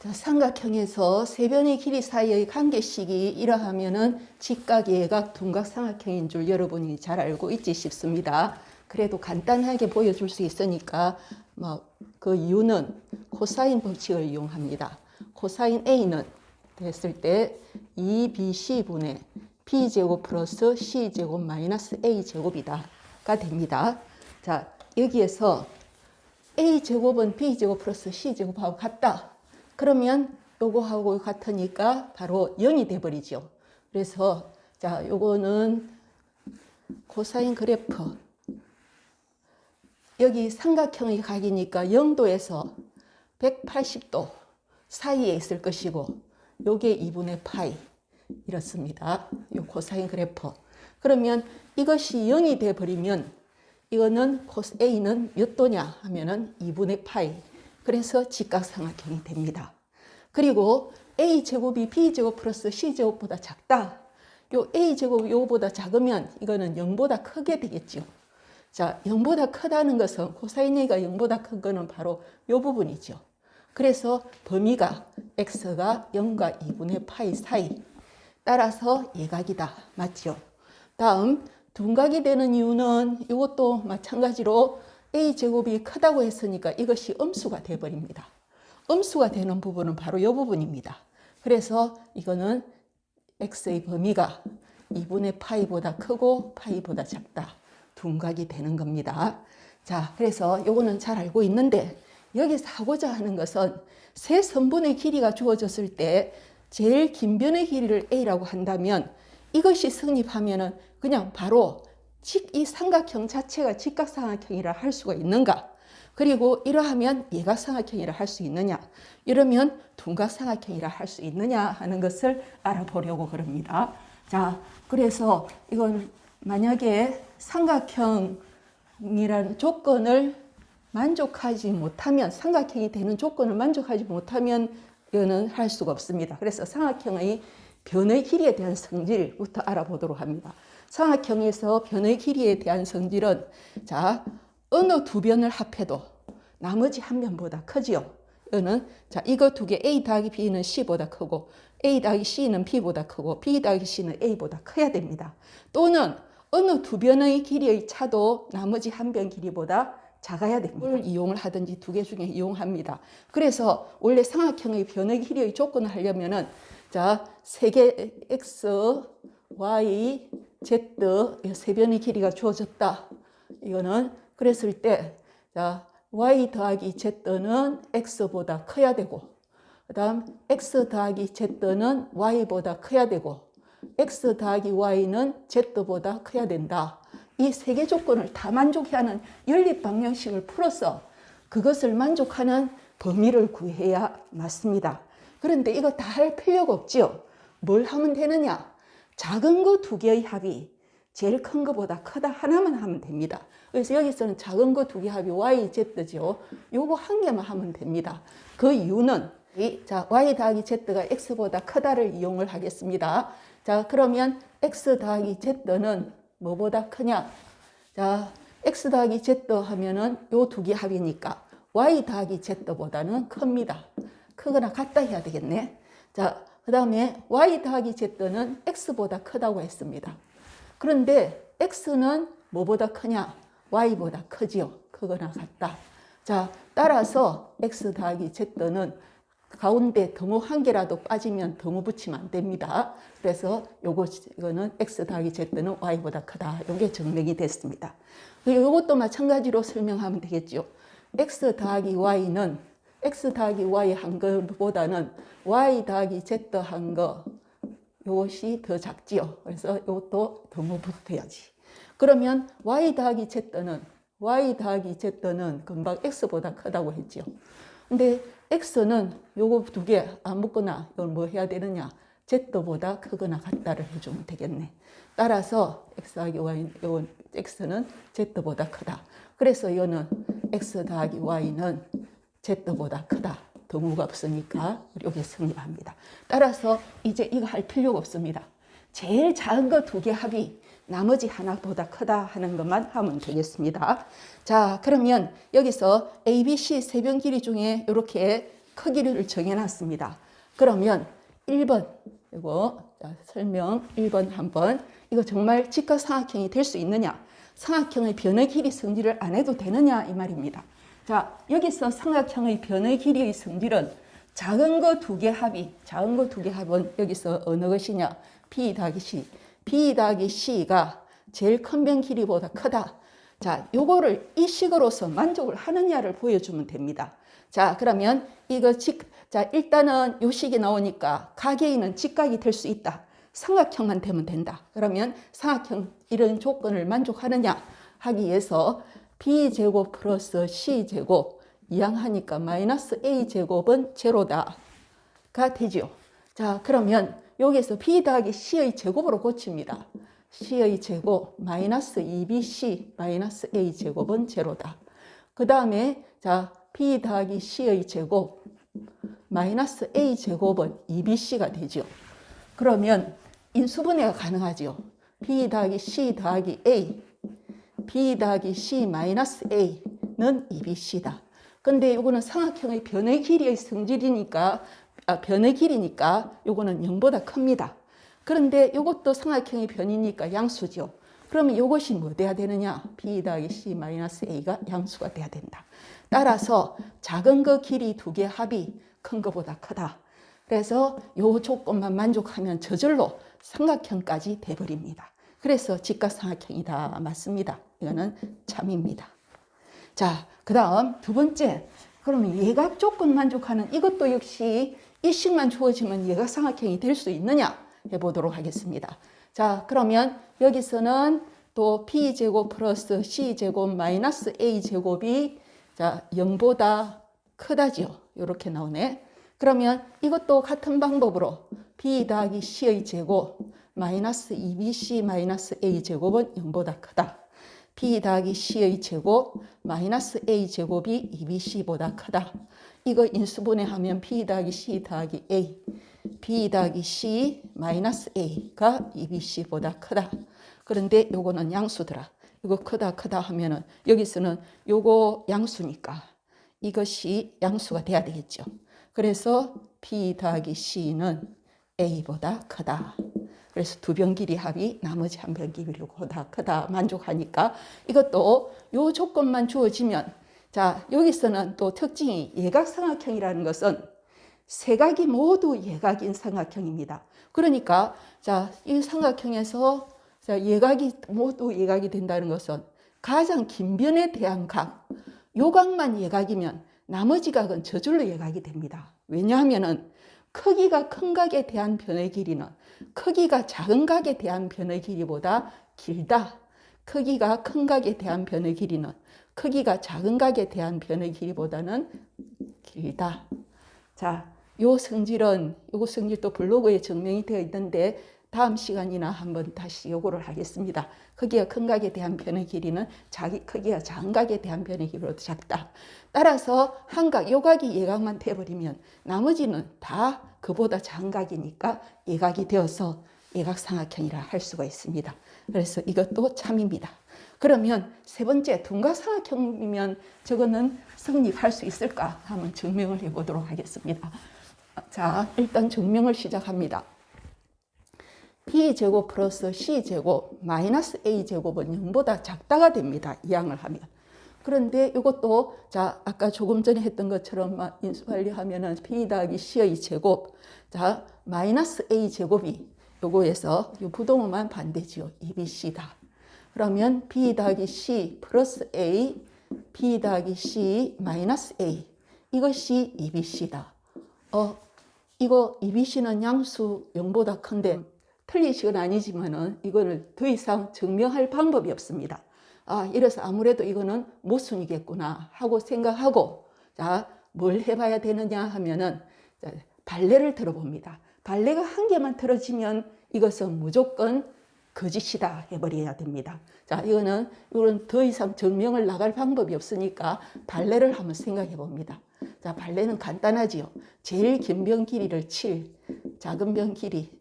자, 삼각형에서 세 변의 길이 사이의 관계식이 이러하면은 직각, 예각, 둔각 삼각형인 줄 여러분이 잘 알고 있지 싶습니다. 그래도 간단하게 보여줄 수 있으니까 그 이유는 코사인 법칙을 이용합니다. 코사인 A는 됐을 때 2BC분의 B제곱 플러스 C제곱 마이너스 A제곱이다가 됩니다. 자, 여기에서 A제곱은 B제곱 플러스 C제곱하고 같다. 그러면 요거하고 같으니까 바로 0이 돼버리죠. 그래서 자, 요거는 코사인 그래프 여기 삼각형의 각이니까 0도에서 180도 사이에 있을 것이고 요게 2분의 파이 이렇습니다. 요 코사인 그래프. 그러면 이것이 0이 돼 버리면 이거는 코스 A는 몇 도냐 하면은 2분의 파이. 그래서 직각삼각형이 됩니다. 그리고 A제곱이 B제곱 플러스 C제곱보다 작다. 요 A제곱 요거보다 작으면 이거는 0보다 크게 되겠죠. 자, 0보다 크다는 것은 코사인 A가 0보다 큰 거는 바로 요 부분이죠. 그래서 범위가 x가 0과 2분의 파이 사이. 따라서 예각이다. 맞죠? 다음 둔각이 되는 이유는 이것도 마찬가지로 A제곱이 크다고 했으니까 이것이 음수가 되어버립니다. 음수가 되는 부분은 바로 이 부분입니다. 그래서 이거는 x의 범위가 2분의 파이보다 크고 파이보다 작다. 둔각이 되는 겁니다. 자, 그래서 이거는 잘 알고 있는데 여기서 하고자 하는 것은 세 선분의 길이가 주어졌을 때 제일 긴 변의 길이를 A라고 한다면 이것이 성립하면은 그냥 바로 이 삼각형 자체가 직각삼각형이라 할 수가 있는가? 그리고 이러하면 예각삼각형이라 할 수 있느냐? 이러면 둔각삼각형이라 할 수 있느냐 하는 것을 알아보려고 그럽니다. 자, 그래서 이건 만약에 삼각형이라는 조건을 만족하지 못하면 삼각형이 되는 조건을 만족하지 못하면 이거는 할 수가 없습니다. 그래서 삼각형의 변의 길이에 대한 성질부터 알아보도록 합니다. 삼각형에서 변의 길이에 대한 성질은 자, 어느 두 변을 합해도 나머지 한 변보다 크지요. 이거는 자, 이거 두 개 A 더하기 B는 C보다 크고 A 더하기 C는 B보다 크고 B 더하기 C는 A보다 커야 됩니다. 또는 어느 두 변의 길이의 차도 나머지 한 변 길이보다 작아야 됩니다. 이걸 이용을 하든지 두 개 중에 이용합니다. 그래서 원래 삼각형의 변의 길이의 조건을 하려면은 자, 세 개 x, y, z 세 변의 길이가 주어졌다. 이거는 그랬을 때 자, y 더하기 z는 x보다 커야 되고 그다음 x 더하기 z는 y보다 커야 되고 x 더하기 y는 z보다 커야 된다. 이 세 개 조건을 다 만족해야 하는 연립 방정식을 풀어서 그것을 만족하는 범위를 구해야 맞습니다. 그런데 이거 다 할 필요가 없죠. 뭘 하면 되느냐? 작은 거 두 개의 합이 제일 큰 거보다 크다 하나만 하면 됩니다. 그래서 여기서는 작은 거 두 개 합이 y, z죠. 요거 한 개만 하면 됩니다. 그 이유는 자, y 더하기 z가 x보다 크다를 이용을 하겠습니다. 자, 그러면 x 더하기 z는 뭐보다 크냐? 자, x 더하기 z 하면은 요 두 개 합이니까 y 더하기 z보다는 큽니다. 크거나 같다 해야 되겠네. 자, 그 다음에 y 더하기 z는 x보다 크다고 했습니다. 그런데 x는 뭐보다 크냐? y보다 크지요. 크거나 같다. 자, 따라서 x 더하기 z는 가운데 등호 한 개라도 빠지면 등호 붙이면 안 됩니다. 그래서 이거는 x 더하기 z는 y보다 크다. 이게 증명이 됐습니다. 이것도 마찬가지로 설명하면 되겠죠. x 더하기 y는 x 더하기 y 한 것보다는 y 더하기 z 한 거 이것이 더 작지요. 그래서 이것도 등호 붙어야지. 그러면 y 더하기 z는 금방 x보다 크다고 했죠. 근데 x는 요거 두 개 아무거나 이걸 뭐 해야 되느냐? z보다 크거나 같다를 해주면 되겠네. 따라서 x 더하기 y, 요건 x는 z보다 크다. 그래서 이거는 x 더하기 y는 z보다 크다. 등호가 없으니까 이게 성립합니다. 따라서 이제 이거 할 필요가 없습니다. 제일 작은 거 두 개 합이 나머지 하나보다 크다 하는 것만 하면 되겠습니다. 자, 그러면 여기서 A, B, C 세 변 길이 중에 이렇게 크기를 정해놨습니다. 그러면 1번, 이거 설명 1번 한번, 이거 정말 직각삼각형이 될 수 있느냐? 삼각형의 변의 길이 성질을 안 해도 되느냐? 이 말입니다. 자, 여기서 삼각형의 변의 길이의 성질은 작은 거 두 개 합이, 작은 거 두 개 합은 여기서 어느 것이냐? B 더하기 C. B 더하기 C가 제일 큰 변 길이보다 크다. 자, 요거를 이 식으로서 만족을 하느냐를 보여주면 됩니다. 자, 그러면 이거 자, 일단은 요 식이 나오니까 가계인은 직각이 될 수 있다. 삼각형만 되면 된다. 그러면 삼각형 이런 조건을 만족하느냐 하기 위해서 B제곱 플러스 C제곱 이항하니까 마이너스 A제곱은 제로다가 되지요. 자, 그러면 여기서 B 더하기 C의 제곱으로 고칩니다. C의 제곱 마이너스 2BC 마이너스 A제곱은 제로다. 그 다음에 자, B 더하기 C의 제곱 마이너스 A제곱은 2BC가 되죠. 그러면 인수분해가 가능하죠. B 더하기 C 더하기 A, B 더하기 C 마이너스 A는 2BC다. 근데 이거는 삼각형의 변의 길이의 성질이니까, 변의 길이니까 이거는 0보다 큽니다. 그런데 이것도 삼각형의 변이니까 양수죠. 그러면 이것이 뭐 돼야 되느냐? B 더하기 C 마이너스 A가 양수가 돼야 된다. 따라서 작은 거 길이 두 개 합이 큰 거보다 크다. 그래서 이 조건만 만족하면 저절로 삼각형까지 돼버립니다. 그래서 직각삼각형이다. 맞습니다. 이거는 참입니다. 자, 그 다음 두 번째. 그러면 예각 조건 만족하는 이것도 역시 이 식만 주어지면 예각삼각형이 될 수 있느냐 해보도록 하겠습니다. 자, 그러면 여기서는 또 B제곱 플러스 C제곱 마이너스 A제곱이 자 0보다 크다지요. 이렇게 나오네. 그러면 이것도 같은 방법으로 B 더하기 C의 제곱 마이너스 2BC 마이너스 A제곱은 0보다 크다. B 더하기 C의 제곱 마이너스 A제곱이 2BC보다 크다. 이거 인수분해하면 B 더하기 C 더하기 A, B 더하기 C 마이너스 A가 2BC보다 크다. 그런데 요거는 양수더라. 이거 크다 하면은 여기서는 요거 양수니까 이것이 양수가 돼야 되겠죠. 그래서 B 더하기 C는 A보다 크다. 그래서 두 변 길이 합이 나머지 한 변 길이보다 크다 만족하니까 이것도 요 조건만 주어지면 자 여기서는 또 특징이 예각삼각형이라는 것은 세 각이 모두 예각인 삼각형입니다. 그러니까 자 이 삼각형에서 자 예각이 모두 예각이 된다는 것은 가장 긴 변에 대한 각, 요 각만 예각이면 나머지 각은 저절로 예각이 됩니다. 왜냐하면은 크기가 큰 각에 대한 변의 길이는 크기가 작은 각에 대한 변의 길이보다 길다. 크기가 큰 각에 대한 변의 길이는 크기가 작은 각에 대한 변의 길이보다는 길다. 자, 요 성질도 블로그에 증명이 되어 있는데 다음 시간이나 한번 다시 요거를 하겠습니다. 크기가 큰 각에 대한 변의 길이는 크기가 작은 각에 대한 변의 길이보다 작다. 따라서 한 각, 요 각이 예각만 돼버리면 나머지는 다 그보다 작은 각이니까 예각이 되어서 예각삼각형이라 할 수가 있습니다. 그래서 이것도 참입니다. 그러면 세 번째 둔각삼각형이면 저거는 성립할 수 있을까? 한번 증명을 해보도록 하겠습니다. 자, 일단 증명을 시작합니다. B제곱 플러스 C제곱 마이너스 A제곱은 0보다 작다가 됩니다. 이항을 하면. 그런데 이것도 자 아까 조금 전에 했던 것처럼 인수관리하면은 B 더하기 C의 제곱 자 마이너스 A제곱이 요거에서 요 부동호만 반대지요. 2BC다. 그러면 B 더하기 C 플러스 A B 더하기 C 마이너스 A 이것이 2BC다. 이거 2BC는 양수 0보다 큰데 틀린 식은 아니지만은 이거는 더 이상 증명할 방법이 없습니다. 이래서 아무래도 이거는 모순이겠구나 하고 생각하고 자, 뭘 해봐야 되느냐 하면은 자, 발레를 들어봅니다. 발레가 한 개만 틀어지면 이것은 무조건 거짓이다 해버려야 됩니다. 자, 이거는 더 이상 증명을 나갈 방법이 없으니까 발레를 한번 생각해 봅니다. 자, 발레는 간단하지요. 제일 긴 변 길이를 7, 작은 변 길이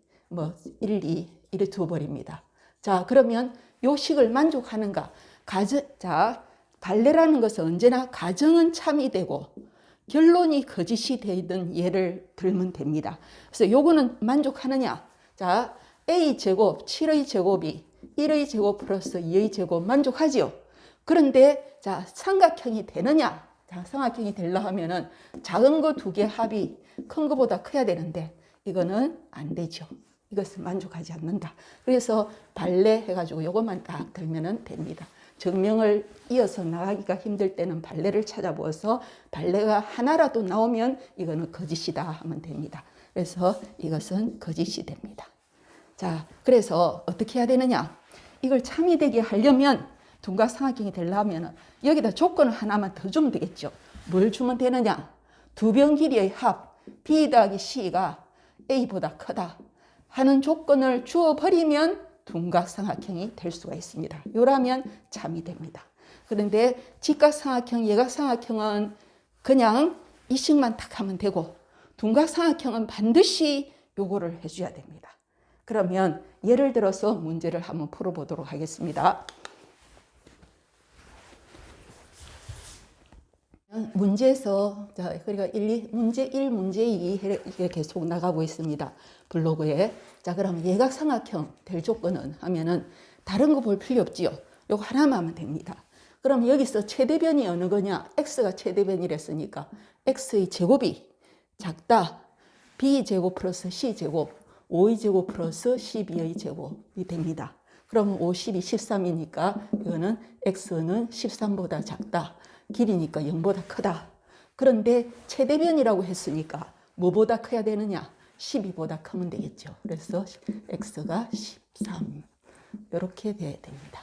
1, 2 이래 두어버립니다. 자, 그러면 요 식을 만족하는가? 자, 발레라는 것은 언제나 가정은 참이 되고 결론이 거짓이 되던 예를 들면 됩니다. 그래서 요거는 만족하느냐? 자, a제곱 7의 제곱이 1의 제곱 플러스 2의 제곱 만족하지요. 그런데 자, 삼각형이 되느냐? 자, 삼각형이 되려 하면은 작은 거 두 개 합이 큰 거보다 커야 되는데 이거는 안 되죠. 이것은 만족하지 않는다. 그래서 발레 해가지고 요것만 딱 들면은 됩니다. 증명을 이어서 나가기가 힘들 때는 발레를 찾아보아서 발레가 하나라도 나오면 이거는 거짓이다 하면 됩니다. 그래서 이것은 거짓이 됩니다. 자, 그래서 어떻게 해야 되느냐? 이걸 참이 되게 하려면 둔각 삼각형이 되려면 여기다 조건을 하나만 더 주면 되겠죠. 뭘 주면 되느냐? 두 변 길이의 합 B 더하기 C가 A보다 크다 하는 조건을 주어버리면 둔각 삼각형이 될 수가 있습니다. 요라면 참이 됩니다. 그런데 직각 삼각형, 예각 삼각형은 그냥 이식만 딱 하면 되고 둔각 삼각형은 반드시 요거를 해줘야 됩니다. 그러면 예를 들어서 문제를 한번 풀어보도록 하겠습니다. 문제에서 그러니까 문제 1, 문제 2 이렇게 계속 나가고 있습니다. 블로그에. 자, 그럼 예각 삼각형 될 조건은 하면은 다른 거 볼 필요 없지요. 요거 하나만 하면 됩니다. 그럼 여기서 최대변이 어느 거냐? x가 최대변이랬으니까 x의 제곱이 작다. b제곱 플러스 c제곱 5의 제곱 플러스 12의 제곱이 됩니다. 그러면 5, 12, 13이니까 이거는 x는 13보다 작다. 길이니까 0보다 크다. 그런데 최대변이라고 했으니까 뭐보다 커야 되느냐? 12보다 크면 되겠죠. 그래서 x가 13 이렇게 돼야 됩니다.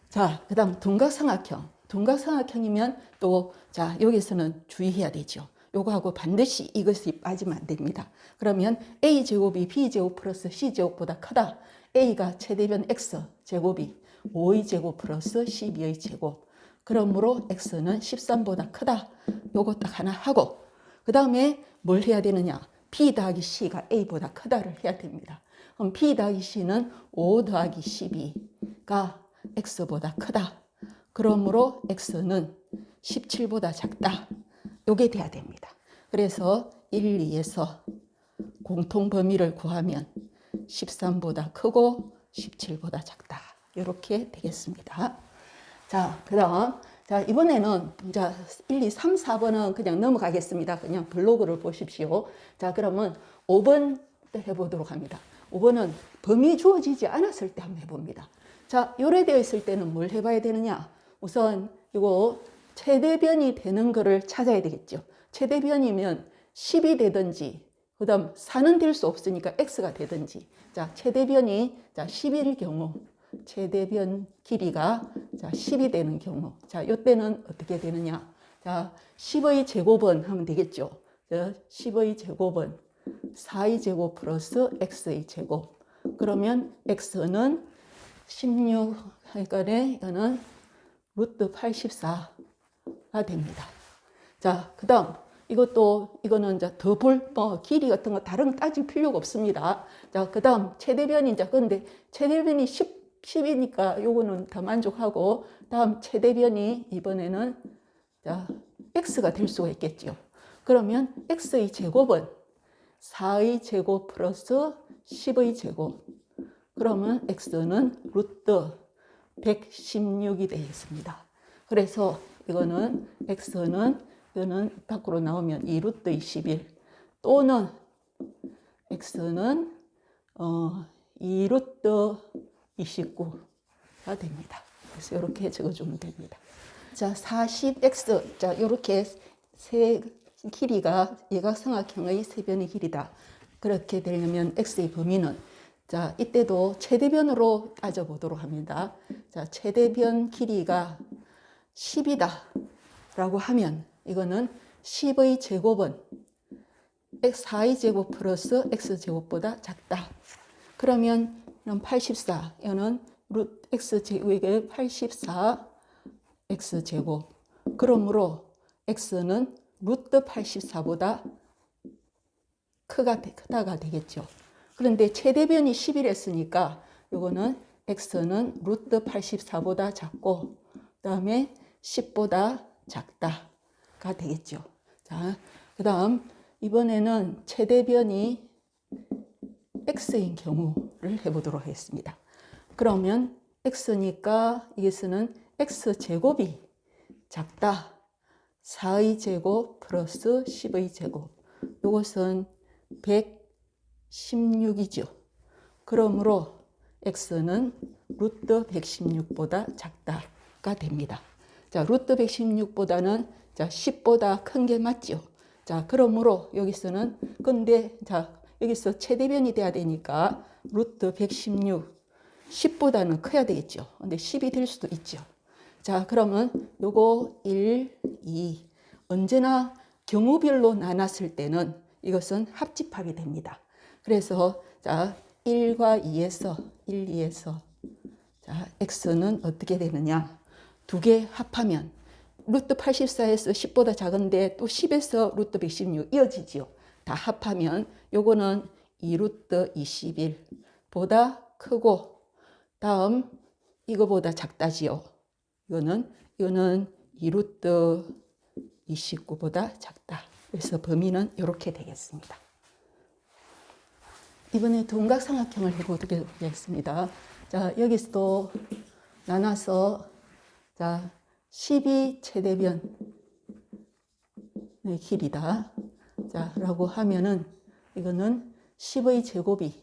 자, 그 다음 둔각삼각형. 둔각삼각형이면 또 자, 여기서는 주의해야 되죠. 요거하고 반드시 이것이 빠지면 안 됩니다. 그러면 a제곱이 b제곱 플러스 c제곱보다 크다. a가 최대변 x제곱이 5의 제곱 플러스 12의 제곱. 그러므로 x는 13보다 크다. 요거 딱 하나 하고 그 다음에 뭘 해야 되느냐? b 더하기 c가 a보다 크다를 해야 됩니다. 그럼 b 더하기 c는 5 더하기 12가 x보다 크다. 그러므로 x는 17보다 작다. 요게 돼야 됩니다. 그래서 1, 2에서 공통 범위를 구하면 13보다 크고 17보다 작다. 이렇게 되겠습니다. 자, 그 다음. 자, 이번에는 자, 1, 2, 3, 4번은 그냥 넘어가겠습니다. 그냥 블로그를 보십시오. 자, 그러면 5번 해보도록 합니다. 5번은 범위 주어지지 않았을 때 한번 해봅니다. 자, 요래되어 있을 때는 뭘 해봐야 되느냐? 우선 이거 최대변이 되는 거를 찾아야 되겠죠. 최대변이면 10이 되든지, 그 다음 4는 될 수 없으니까 x가 되든지. 자, 최대변이 자, 10일 경우, 최대변 길이가 자, 10이 되는 경우. 자, 요때는 어떻게 되느냐? 자, 10의 제곱은 하면 되겠죠. 자, 10의 제곱은 4의 제곱 플러스 x의 제곱. 그러면 x는 16, 그러니까 이거는 루트 84가 됩니다. 자, 그 다음, 이거는 이제 더 길이 같은 거 다른 거 따질 필요가 없습니다. 자, 그 다음, 최대변이 이제, 근데 최대변이 10이니까 요거는 더 만족하고, 다음 최대변이 이번에는, 자, x가 될 수가 있겠죠. 그러면 x의 제곱은 4의 제곱 플러스 10의 제곱. 그러면 x는 루트 116이 되겠습니다. 그래서 이거는 이거는 밖으로 나오면 2루트 21 또는 x는 2루트 29가 됩니다. 그래서 이렇게 적어주면 됩니다. 자, 40x. 자, 이렇게 세 길이가 예각삼각형의 세 변의 길이다. 그렇게 되려면 x의 범위는 자, 이때도 최대변으로 따져보도록 합니다. 자, 최대변 길이가 10이다 라고 하면 이거는 10의 제곱은 4의 제곱 플러스 x제곱보다 작다. 그러면 84, 이거는 루트 x제곱에 84 x제곱. 그러므로 x는 루트 84보다 크다가 되겠죠. 그런데 최대변이 10이랬으니까 이거는 x는 루트 84보다 작고 그 다음에 10보다 작다가 되겠죠. 자, 그 다음 이번에는 최대변이 x인 경우를 해보도록 하겠습니다. 그러면 x니까 이것은 x제곱이 작다. 4의 제곱 플러스 10의 제곱. 이것은 116이죠. 그러므로 x는 루트 116보다 작다가 됩니다. 자, 루트 116보다는 자, 10보다 큰 게 맞죠. 자, 그러므로 여기서는 근데 자, 여기서 최대변이 돼야 되니까 루트 116 10보다는 커야 되겠죠. 근데 10이 될 수도 있죠. 자, 그러면 요거 1, 2 언제나 경우별로 나눴을 때는 이것은 합집합이 됩니다. 그래서 자, 1과 2에서 자, x는 어떻게 되느냐? 두 개 합하면 루트 84에서 10보다 작은데 또 10에서 루트 116 이어지지요. 다 합하면 요거는 2루트 21보다 크고 다음 이거보다 작다지요. 이거는 2루트 29보다 작다. 그래서 범위는 이렇게 되겠습니다. 이번에 둔각삼각형을 해보도록 하겠습니다. 자, 여기서도 나눠서 자, 12 최대변의 길이다. 자, 라고 하면은 이거는 10의 제곱이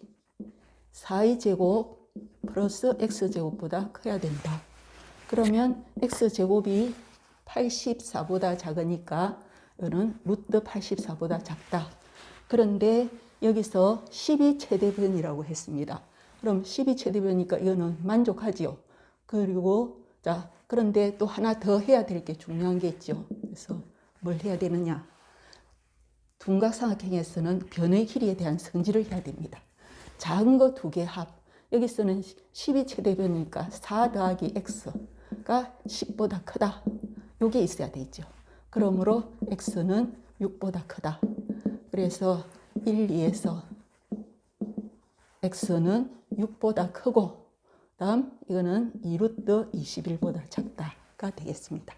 4의 제곱 플러스 x제곱보다 커야 된다. 그러면 x제곱이 84보다 작으니까 이거는 루트 84보다 작다. 그런데 여기서 12 최대변이라고 했습니다. 그럼 12 최대변이니까 이거는 만족하지요. 그리고 자, 그런데 또 하나 더 해야 될 게 중요한 게 있죠. 그래서 뭘 해야 되느냐? 둔각삼각형에서는 변의 길이에 대한 성질을 해야 됩니다. 작은 거 두 개 합. 여기서는 12 최대변이니까 4 더하기 x가 10보다 크다. 요게 있어야 되죠. 그러므로 x는 6보다 크다. 그래서 1, 2에서 x는 6보다 크고 다음 이거는 2루트 21보다 작다가 되겠습니다.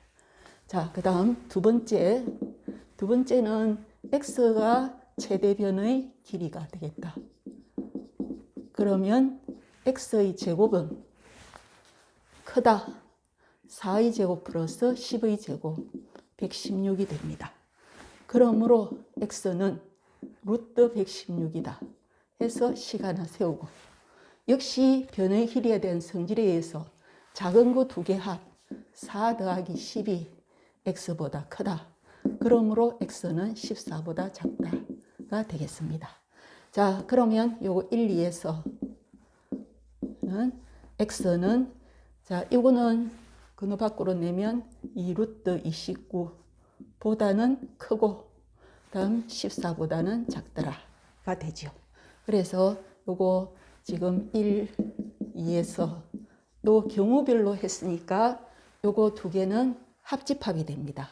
자, 그 다음 두 번째는 x가 최대변의 길이가 되겠다. 그러면 x의 제곱은 크다. 4의 제곱 플러스 10의 제곱 116이 됩니다. 그러므로 x는 루트 116이다 해서 식 하나 세우고 역시 변의 길이에 대한 성질에 의해서 작은 거 두 개 합 4 더하기 10이 x보다 크다. 그러므로 x는 14보다 작다가 되겠습니다. 자, 그러면 요거 1, 2에서는 x는 자, 이거는 근호 밖으로 내면 2루트 29보다는 크고 다음 14보다는 작더라가 되죠. 그래서 요거 지금 1, 2에서 또 경우별로 했으니까 요거 두 개는 합집합이 됩니다.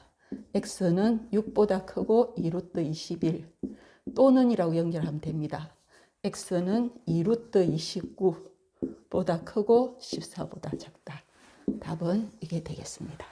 x는 6보다 크고 2루트 21 또는이라고 연결하면 됩니다. x는 2루트 29보다 크고 14보다 작다. 답은 이게 되겠습니다.